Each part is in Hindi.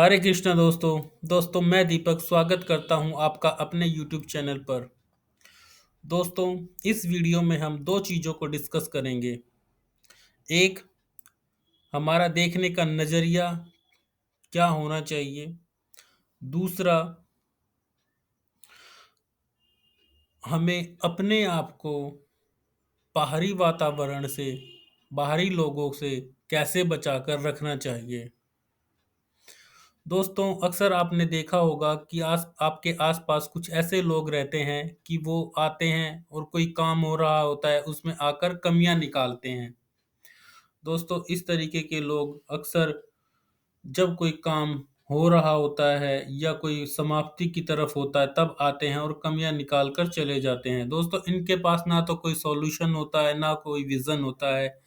हरे कृष्णा दोस्तों मैं दीपक स्वागत करता हूं आपका अपने YouTube चैनल पर। दोस्तों, इस वीडियो में हम दो चीज़ों को डिस्कस करेंगे। एक, हमारा देखने का नज़रिया क्या होना चाहिए। दूसरा, हमें अपने आप को बाहरी वातावरण से, बाहरी लोगों से कैसे बचाकर रखना चाहिए। दोस्तों, अक्सर आपने देखा होगा कि आपके आसपास कुछ ऐसे लोग रहते हैं कि वो आते हैं और कोई काम हो रहा होता है उसमें आकर कमियां निकालते हैं। दोस्तों, इस तरीके के लोग अक्सर जब कोई काम हो रहा होता है या कोई समाप्ति की तरफ होता है तब आते हैं और कमियां निकाल कर चले जाते हैं। दोस्तों, इनके पास ना तो कोई सॉल्यूशन होता है ना कोई विजन होता है।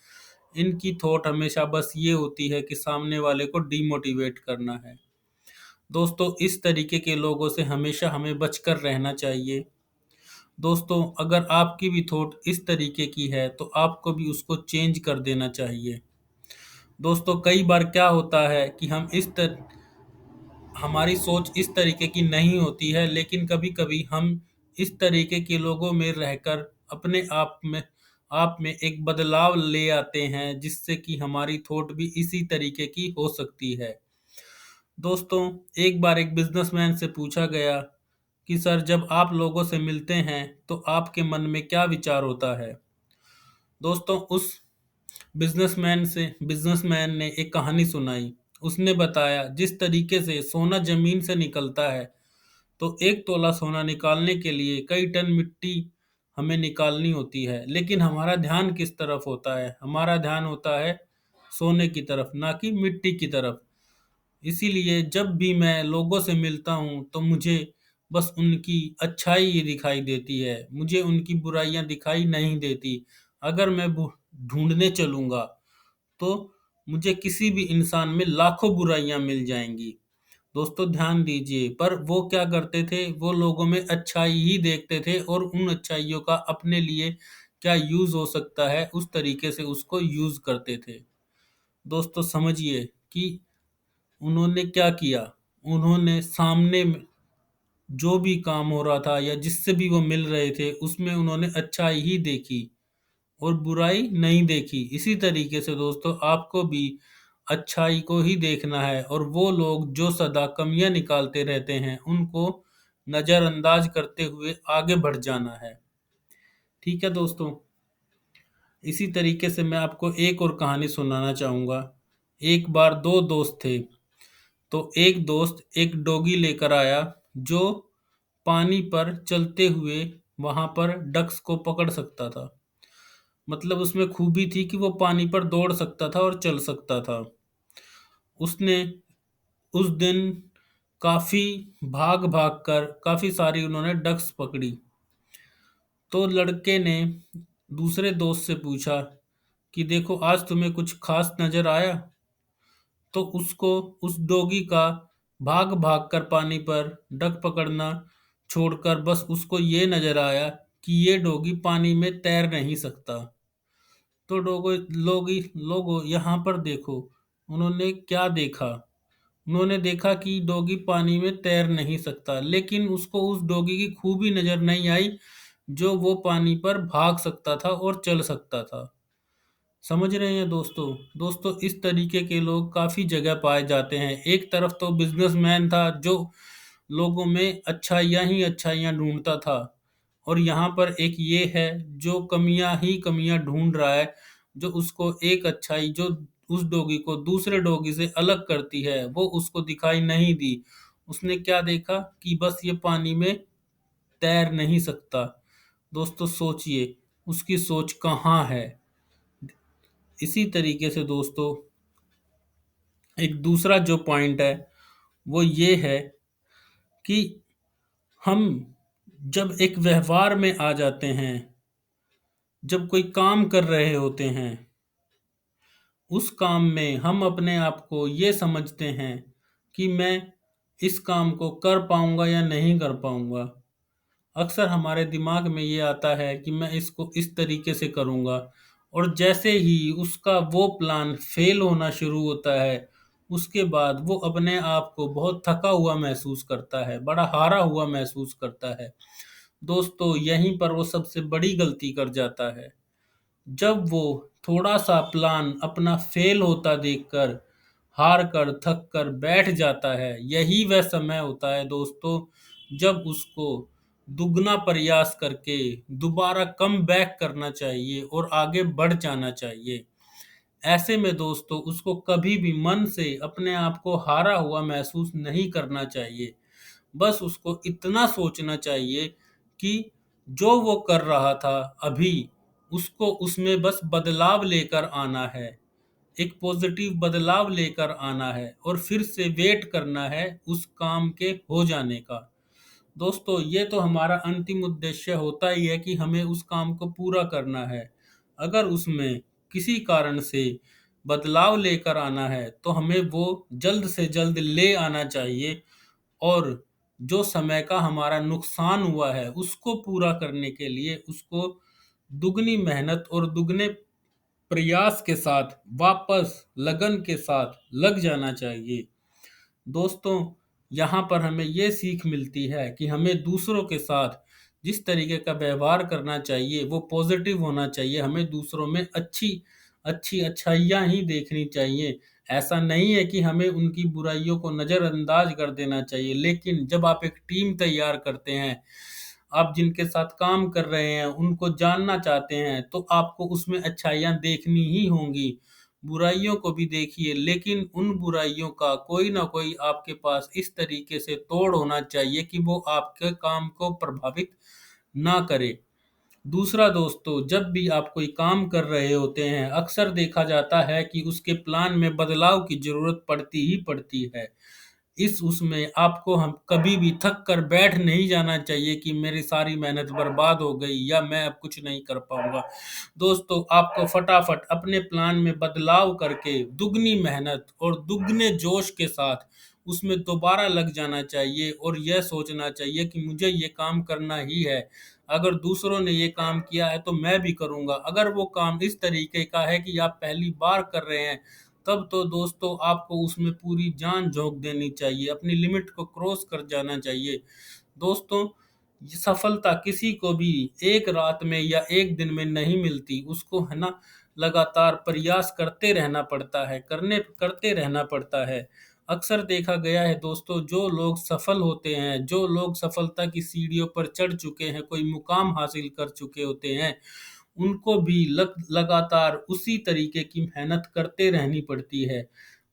इनकी थॉट हमेशा बस ये होती है कि सामने वाले को डिमोटिवेट करना है। दोस्तों, इस तरीके के लोगों से हमेशा हमें बचकर रहना चाहिए। दोस्तों, अगर आपकी भी थॉट इस तरीके की है तो आपको भी उसको चेंज कर देना चाहिए। दोस्तों, कई बार क्या होता है कि हमारी सोच इस तरीके की नहीं होती है, लेकिन कभी-कभी हम इस तरीके के लोगों में रहकर अपने आप में एक बदलाव ले आते हैं, जिससे कि हमारी थॉट भी इसी तरीके की हो सकती है। दोस्तों, एक बार एक बिजनेसमैन से पूछा गया कि सर, जब आप लोगों से मिलते हैं तो आपके मन में क्या विचार होता है। दोस्तों, उस बिजनेसमैन ने एक कहानी सुनाई। उसने बताया, जिस तरीके से सोना जमीन से निकलता है तो एक तोला सोना निकालने के लिए कई टन मिट्टी हमें निकालनी होती है, लेकिन हमारा ध्यान किस तरफ होता है? हमारा ध्यान होता है सोने की तरफ, ना कि मिट्टी की तरफ। इसीलिए जब भी मैं लोगों से मिलता हूँ तो मुझे बस उनकी अच्छाई ही दिखाई देती है, मुझे उनकी बुराइयां दिखाई नहीं देती। अगर मैं ढूंढने चलूंगा तो मुझे किसी भी इंसान में लाखों बुराइयां मिल जाएंगी। दोस्तों, ध्यान दीजिए, पर वो क्या करते थे, वो लोगों में अच्छाई ही देखते थे और उन अच्छाइयों का अपने लिए क्या यूज हो सकता है उस तरीके से उसको यूज करते थे। दोस्तों, समझिए कि उन्होंने क्या किया। उन्होंने सामने में जो भी काम हो रहा था या जिससे भी वो मिल रहे थे उसमें उन्होंने अच्छाई ही देखी और बुराई नहीं देखी। इसी तरीके से दोस्तों, आपको भी अच्छाई को ही देखना है और वो लोग जो सदा कमियां निकालते रहते हैं उनको नजरअंदाज करते हुए आगे बढ़ जाना है। ठीक है दोस्तों, इसी तरीके से मैं आपको एक और कहानी सुनाना चाहूंगा। एक बार दो दोस्त थे। तो एक दोस्त एक डॉगी लेकर आया जो पानी पर चलते हुए वहां पर डक्स को पकड़ सकता था। मतलब उसमें खूबी थी कि वो पानी पर दौड़ सकता था और चल सकता था। उसने उस दिन काफी भाग भाग कर काफी सारी उन्होंने डक्स पकड़ी। तो लड़के ने दूसरे दोस्त से पूछा कि देखो, आज तुम्हें कुछ खास नजर आया? तो उसको उस डॉगी का भाग भाग कर पानी पर डक पकड़ना छोड़कर बस उसको ये नजर आया कि ये डॉगी पानी में तैर नहीं सकता। तो लोगो यहाँ पर देखो, उन्होंने क्या देखा। उन्होंने देखा कि डॉगी पानी में तैर नहीं सकता, लेकिन उसको उस डॉगी की खूबी नजर नहीं आई जो वो पानी पर भाग सकता था और चल सकता था। समझ रहे हैं दोस्तों? दोस्तों, इस तरीके के लोग काफी जगह पाए जाते हैं। एक तरफ तो बिजनेसमैन था जो लोगों में अच्छाइयाँ ही अच्छाइयाँ ढूंढता था, और यहाँ पर एक ये है जो कमियां ही कमियां ढूंढ रहा है। जो उसको एक अच्छाई जो उस डॉगी को दूसरे डॉगी से अलग करती है वो उसको दिखाई नहीं दी। उसने क्या देखा कि बस ये पानी में तैर नहीं सकता। दोस्तों, सोचिए उसकी सोच कहाँ है। इसी तरीके से दोस्तों, एक दूसरा जो पॉइंट है वो ये है कि हम जब एक व्यवहार में आ जाते हैं, जब कोई काम कर रहे होते हैं, उस काम में हम अपने आप को ये समझते हैं कि मैं इस काम को कर पाऊंगा या नहीं कर पाऊंगा। अक्सर हमारे दिमाग में ये आता है कि मैं इसको इस तरीके से करूंगा, और जैसे ही उसका वो प्लान फेल होना शुरू होता है उसके बाद वो अपने आप को बहुत थका हुआ महसूस करता है, बड़ा हारा हुआ महसूस करता है। दोस्तों, यहीं पर वो सबसे बड़ी गलती कर जाता है। जब वो थोड़ा सा प्लान अपना फेल होता देखकर हार कर थक कर बैठ जाता है, यही वह समय होता है दोस्तों जब उसको दुगना प्रयास करके दोबारा कम बैक करना चाहिए और आगे बढ़ जाना चाहिए। ऐसे में दोस्तों उसको कभी भी मन से अपने आप को हारा हुआ महसूस नहीं करना चाहिए। बस उसको इतना सोचना चाहिए कि जो वो कर रहा था अभी, उसको उसमें बस बदलाव लेकर आना है। एक पॉजिटिव बदलाव लेकर आना है और फिर से वेट करना है उस काम के हो जाने का। दोस्तों, ये तो हमारा अंतिम उद्देश्य होता ही है कि हमें उस काम को पूरा करना है। अगर उसमें किसी कारण से बदलाव लेकर आना है तो हमें वो जल्द से जल्द ले आना चाहिए, और जो समय का हमारा नुकसान हुआ है उसको पूरा करने के लिए उसको दुगनी मेहनत और दुगने प्रयास के साथ वापस लगन के साथ लग जाना चाहिए। दोस्तों, यहाँ पर हमें ये सीख मिलती है कि हमें दूसरों के साथ जिस तरीके का व्यवहार करना चाहिए वो पॉजिटिव होना चाहिए। हमें दूसरों में अच्छी अच्छी अच्छाइयाँ ही देखनी चाहिए। ऐसा नहीं है कि हमें उनकी बुराइयों को नज़रअंदाज कर देना चाहिए, लेकिन जब आप एक टीम तैयार करते हैं, आप जिनके साथ काम कर रहे हैं उनको जानना चाहते हैं, तो आपको उसमें अच्छाइयाँ देखनी ही होंगी। बुराइयों को भी देखिए, लेकिन उन बुराइयों का कोई ना कोई आपके पास इस तरीके से तोड़ होना चाहिए कि वो आपके काम को प्रभावित ना करे। दूसरा दोस्तों, जब भी आप कोई काम कर रहे होते हैं, अक्सर देखा जाता है कि उसके प्लान में बदलाव की ज़रूरत पड़ती ही पड़ती है। इस उसमें आपको हम कभी भी थक कर बैठ नहीं जाना चाहिए कि मेरी सारी मेहनत बर्बाद हो गई या मैं अब कुछ नहीं कर पाऊँगा। दोस्तों, आपको फटाफट अपने प्लान में बदलाव करके दुगनी मेहनत और दुगने जोश के साथ उसमें दोबारा लग जाना चाहिए और यह सोचना चाहिए कि मुझे ये काम करना ही है। अगर दूसरों ने ये काम किया है तो मैं भी करूँगा। अगर वो काम इस तरीके का है कि आप पहली बार कर रहे हैं, तब तो दोस्तों आपको उसमें पूरी जान झोंक देनी चाहिए, अपनी लिमिट को क्रॉस कर जाना चाहिए। दोस्तों, ये सफलता किसी को भी एक रात में या एक दिन में नहीं मिलती, उसको है ना लगातार प्रयास करते रहना पड़ता है, करते रहना पड़ता है। अक्सर देखा गया है दोस्तों, जो लोग सफल होते हैं, जो लोग सफलता की सीढ़ियों पर चढ़ चुके हैं, कोई मुकाम हासिल कर चुके होते हैं, उनको भी लगातार उसी तरीके की मेहनत करते रहनी पड़ती है।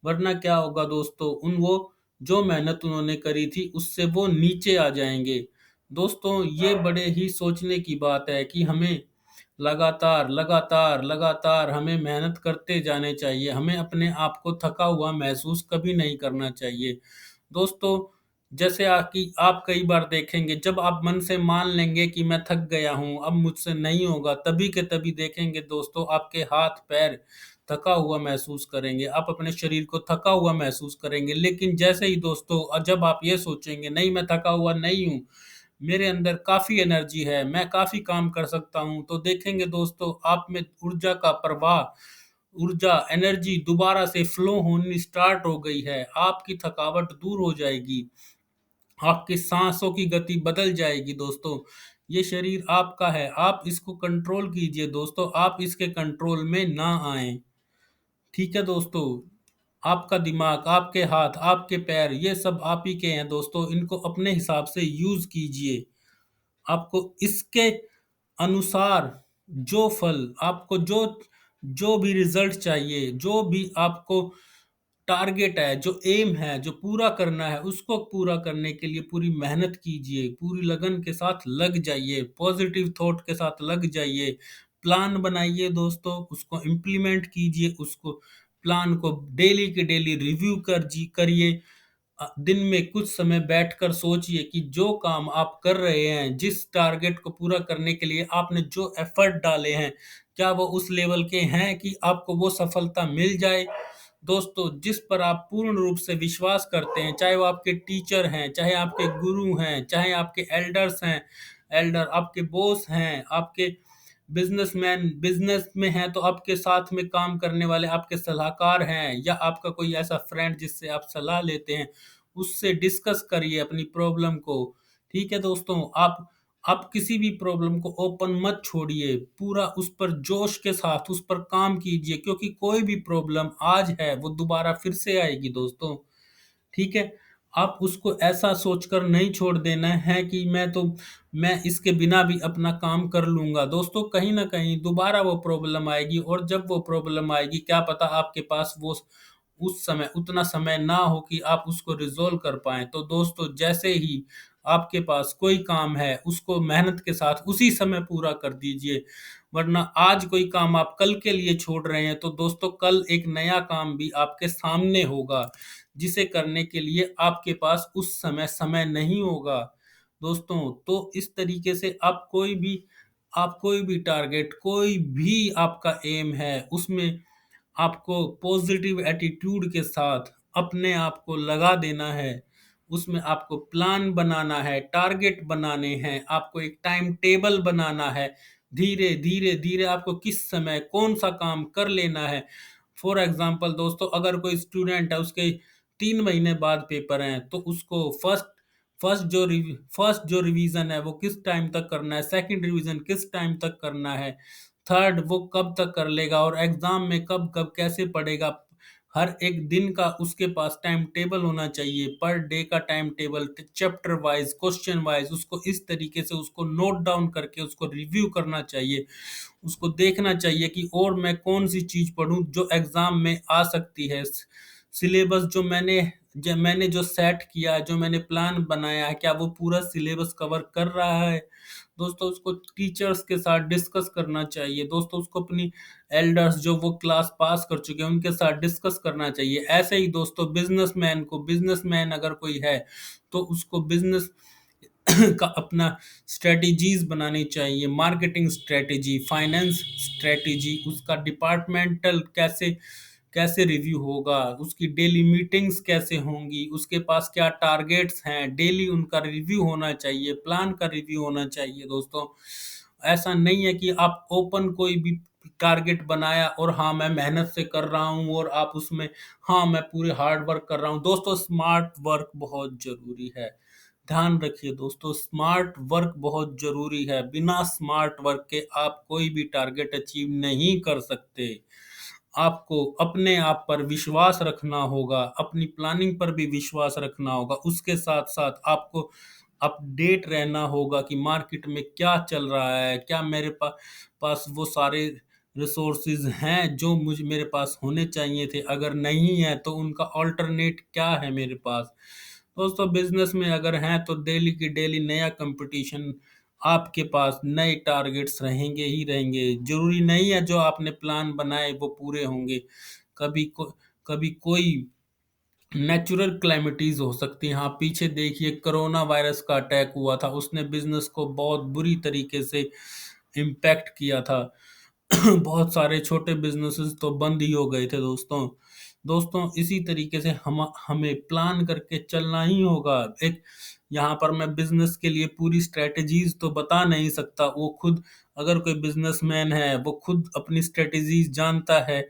वरना क्या होगा दोस्तों, उन वो जो मेहनत उन्होंने करी थी उससे वो नीचे आ जाएंगे। दोस्तों, ये बड़े ही सोचने की बात है कि हमें लगातार लगातार लगातार हमें मेहनत करते जाने चाहिए। हमें अपने आप को थका हुआ महसूस कभी नहीं करना चाहिए। दोस्तों, जैसे कि आप कई बार देखेंगे, जब आप मन से मान लेंगे कि मैं थक गया हूँ, अब मुझसे नहीं होगा, तभी के तभी देखेंगे दोस्तों आपके हाथ पैर थका हुआ महसूस करेंगे, आप अपने शरीर को थका हुआ महसूस करेंगे। लेकिन जैसे ही दोस्तों जब आप ये सोचेंगे नहीं मैं थका हुआ नहीं हूँ, मेरे अंदर काफ़ी एनर्जी है, मैं काफ़ी काम कर सकता हूँ, तो देखेंगे दोस्तों आप में ऊर्जा का प्रवाह, ऊर्जा एनर्जी दोबारा से फ्लो होनी स्टार्ट हो गई है। आपकी थकावट दूर हो जाएगी, आपकी सांसों की गति बदल जाएगी। दोस्तों, ये शरीर आपका है, आप इसको कंट्रोल कीजिए दोस्तों, आप इसके कंट्रोल में ना आए। ठीक है दोस्तों, आपका दिमाग, आपके हाथ, आपके पैर, ये सब आप ही के हैं दोस्तों, इनको अपने हिसाब से यूज कीजिए। आपको इसके अनुसार जो फल आपको, जो जो भी रिजल्ट चाहिए, जो भी आपको टारगेट है, जो एम है, जो पूरा करना है, उसको पूरा करने के लिए पूरी मेहनत कीजिए, पूरी लगन के साथ लग जाइए, पॉजिटिव थॉट के साथ लग जाइए। प्लान बनाइए दोस्तों, उसको इम्प्लीमेंट कीजिए, उसको प्लान को डेली के डेली रिव्यू करिए। दिन में कुछ समय बैठकर सोचिए कि जो काम आप कर रहे हैं, जिस टारगेट को पूरा करने के लिए आपने जो एफर्ट डाले हैं, क्या वो उस लेवल के हैं कि आपको वो सफलता मिल जाए। दोस्तों, जिस पर आप पूर्ण रूप से विश्वास करते हैं, चाहे वो आपके टीचर हैं, चाहे आपके गुरु हैं, चाहे आपके एल्डर्स हैं, एल्डर आपके बॉस हैं, आपके बिजनेस में है तो आपके साथ में काम करने वाले आपके सलाहकार हैं, या आपका कोई ऐसा फ्रेंड जिससे आप सलाह लेते हैं, उससे डिस्कस करिए अपनी प्रॉब्लम को। ठीक है दोस्तों, आप किसी भी प्रॉब्लम को ओपन मत छोड़िए, पूरा उस पर जोश के साथ उस पर काम कीजिए, क्योंकि कोई भी प्रॉब्लम आज है वो दोबारा फिर से आएगी दोस्तों। ठीक है, आप उसको ऐसा सोचकर नहीं छोड़ देना है कि मैं इसके बिना भी अपना काम कर लूंगा। दोस्तों, कहीं ना कहीं दोबारा वो प्रॉब्लम आएगी, और जब वो प्रॉब्लम आएगी क्या पता आपके पास वो उस समय उतना समय ना हो कि आप उसको रिजोल्व कर पाएं। तो दोस्तों, जैसे ही आपके पास कोई काम है उसको मेहनत के साथ उसी समय पूरा कर दीजिए, वरना आज कोई काम आप कल के लिए छोड़ रहे हैं तो दोस्तों कल एक नया काम भी आपके सामने होगा, जिसे करने के लिए आपके पास उस समय समय नहीं होगा। दोस्तों, तो इस तरीके से आप कोई भी टारगेट, कोई भी आपका एम है, उसमें आपको पॉजिटिव एटीट्यूड के साथ अपने आप को लगा देना है। उसमें आपको प्लान बनाना है, टारगेट बनाने हैं, आपको एक टाइम टेबल बनाना है। धीरे धीरे धीरे आपको किस समय कौन सा काम कर लेना है। फॉर एग्जाम्पल दोस्तों, अगर कोई स्टूडेंट है, उसके 3 महीने बाद पेपर हैं, तो उसको फर्स्ट जो रिवीजन है वो किस टाइम तक करना है, सेकंड रिवीजन किस टाइम तक करना है, थर्ड वो कब तक कर लेगा, और एग्जाम में कब कब कैसे पढ़ेगा। हर एक दिन का उसके पास टाइम टेबल होना चाहिए, पर डे का time table, chapter wise, question wise, उसको इस तरीके से उसको नोट डाउन करके उसको रिव्यू करना चाहिए। उसको देखना चाहिए कि और मैं कौन सी चीज पढूं जो एग्जाम में आ सकती है। सिलेबस जो मैंने जो सेट किया है, जो मैंने प्लान बनाया है, क्या वो पूरा सिलेबस कवर कर रहा है। दोस्तों, उसको टीचर्स के साथ डिस्कस करना चाहिए। दोस्तों, उसको अपनी एल्डर्स जो वो क्लास पास कर चुके हैं उनके साथ डिस्कस करना चाहिए। ऐसे ही दोस्तों, बिजनेसमैन अगर कोई है तो उसको बिजनेस का अपना स्ट्रेटजीज बनानी चाहिए, मार्केटिंग स्ट्रेटजी, फाइनेंस स्ट्रेटजी, उसका डिपार्टमेंटल कैसे कैसे रिव्यू होगा, उसकी डेली मीटिंग्स कैसे होंगी, उसके पास क्या टारगेट्स हैं, डेली उनका रिव्यू होना चाहिए, प्लान का रिव्यू होना चाहिए। दोस्तों, ऐसा नहीं है कि आप ओपन कोई भी टारगेट बनाया और हाँ मैं मेहनत से कर रहा हूँ, और आप उसमें हाँ मैं पूरे हार्ड वर्क कर रहा हूँ। दोस्तों, स्मार्ट वर्क बहुत जरूरी है। ध्यान रखिए दोस्तों, स्मार्ट वर्क बहुत जरूरी है। बिना स्मार्ट वर्क के आप कोई भी टारगेट अचीव नहीं कर सकते। आपको अपने आप पर विश्वास रखना होगा, अपनी प्लानिंग पर भी विश्वास रखना होगा, उसके साथ साथ आपको अपडेट रहना होगा कि मार्केट में क्या चल रहा है, क्या मेरे पास वो सारे रिसोर्सेज हैं जो मुझे मेरे पास होने चाहिए थे, अगर नहीं है तो उनका ऑल्टरनेट क्या है मेरे पास। दोस्तों, बिजनेस में अगर हैं तो डेली की डेली नया कंपटीशन, आपके पास नए टारगेट्स रहेंगे ही रहेंगे। जरूरी नहीं है जो आपने प्लान बनाए वो पूरे होंगे। कभी कभी कोई नेचुरल क्लैमिटीज हो सकती हैं। आप पीछे देखिए, कोरोना वायरस का अटैक हुआ था, उसने बिजनेस को बहुत बुरी तरीके से इम्पैक्ट किया था। बहुत सारे छोटे बिजनेसेस तो बंद ही हो गए थे दोस्तों। दोस्तों, इसी तरीके से हमें प्लान करके चलना ही होगा। एक यहाँ पर मैं बिजनेस के लिए पूरी स्ट्रेटजीज तो बता नहीं सकता, वो खुद, अगर कोई बिजनेसमैन है वो खुद अपनी स्ट्रेटजीज जानता है।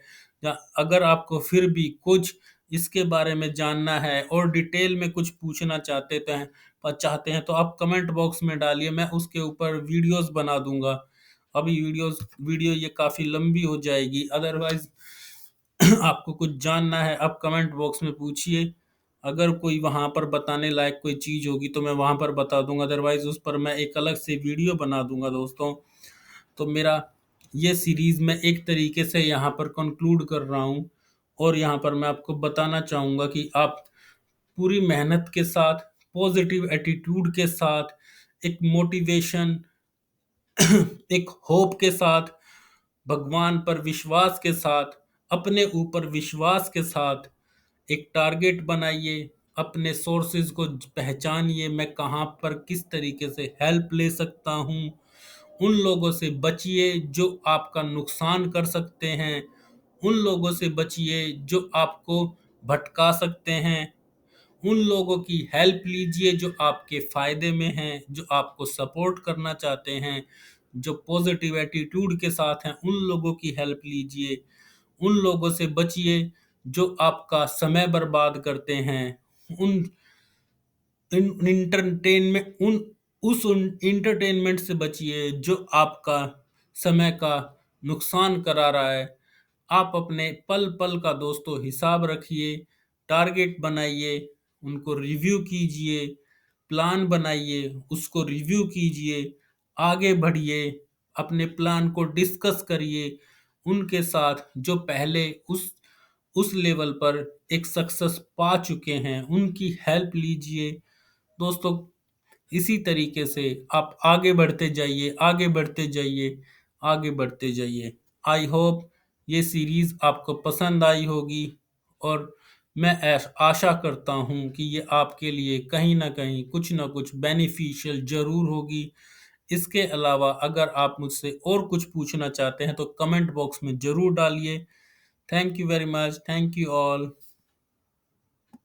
या अगर आपको फिर भी कुछ इसके बारे में जानना है और डिटेल में कुछ पूछना चाहते हैं तो आप कमेंट बॉक्स में डालिए, मैं उसके ऊपर वीडियोस बना दूंगा। अभी वीडियो ये काफ़ी लंबी हो जाएगी। अदरवाइज आपको कुछ जानना है आप कमेंट बॉक्स में पूछिए, अगर कोई वहाँ पर बताने लायक कोई चीज़ होगी तो मैं वहाँ पर बता दूंगा, अदरवाइज उस पर मैं एक अलग से वीडियो बना दूंगा दोस्तों। तो मेरा ये सीरीज़ मैं एक तरीके से यहाँ पर कंक्लूड कर रहा हूँ, और यहाँ पर मैं आपको बताना चाहूँगा कि आप पूरी मेहनत के साथ, पॉजिटिव एटीट्यूड के साथ, एक मोटिवेशन, एक होप के साथ, भगवान पर विश्वास के साथ, अपने ऊपर विश्वास के साथ एक टारगेट बनाइए, अपने सोर्सेज को पहचानिए, मैं कहाँ पर किस तरीके से हेल्प ले सकता हूँ। उन लोगों से बचिए जो आपका नुकसान कर सकते हैं, उन लोगों से बचिए जो आपको भटका सकते हैं, उन लोगों की हेल्प लीजिए जो आपके फायदे में हैं, जो आपको सपोर्ट करना चाहते हैं। जो पॉजिटिव एटीट्यूड के साथ हैं, उन लोगों की हेल्प लीजिए। उन लोगों से बचिए जो आपका समय बर्बाद करते हैं। उन उस इंटरटेनमेंट से बचिए जो आपका समय का नुकसान करा रहा है। आप अपने पल पल का दोस्तों हिसाब रखिए, टारगेट बनाइए, उनको रिव्यू कीजिए, प्लान बनाइए, उसको रिव्यू कीजिए, आगे बढ़िए, अपने प्लान को डिस्कस करिए उनके साथ जो पहले उस लेवल पर एक सक्सेस पा चुके हैं, उनकी हेल्प लीजिए। दोस्तों, इसी तरीके से आप आगे बढ़ते जाइए, आगे बढ़ते जाइए, आगे बढ़ते जाइए। आई होप ये सीरीज आपको पसंद आई होगी, और मैं आशा करता हूँ कि ये आपके लिए कहीं ना कुछ बेनिफिशियल जरूर होगी। इसके अलावा अगर आप मुझसे और कुछ पूछना चाहते हैं तो कमेंट बॉक्स में जरूर डालिए। Thank you very much. Thank you all.